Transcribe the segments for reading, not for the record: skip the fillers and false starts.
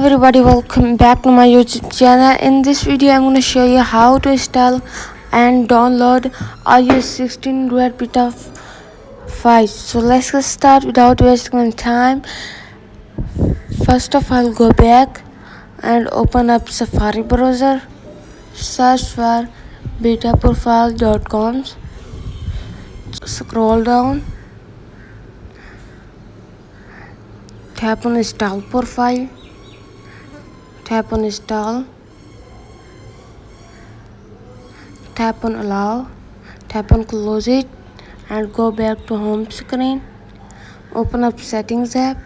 everybody, welcome back to my YouTube channel. In this video I'm going to show you how to install and download iOS 16 Red Beta 5. So let's get started without wasting any time. First of all, go back and open up Safari browser. Search for betaprofile.com. Scroll down, tap on install profile, tap on install, tap on allow, tap on close it and go back to home screen. Open up settings app.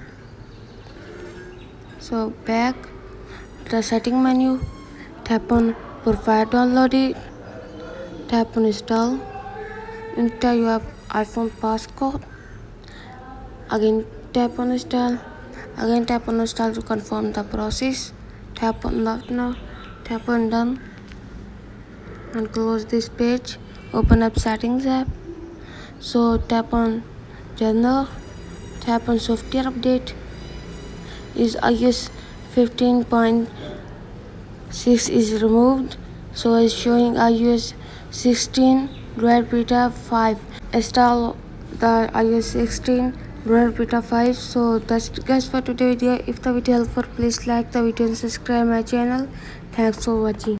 So back to the setting menu, tap on profile, download it, tap on install, enter your iPhone passcode, again tap on install, again tap on install to confirm the process, tap on lock now, tap on done and close this page. Open up settings app. So tap on general, tap on software update. Is iOS 15.6 is removed, so it's showing iOS 16 Red Beta 5. Install the iOS 16 Red Beta 5. So that's it guys for today's video. If the video helpful, please like the video and subscribe my channel. Thanks for watching.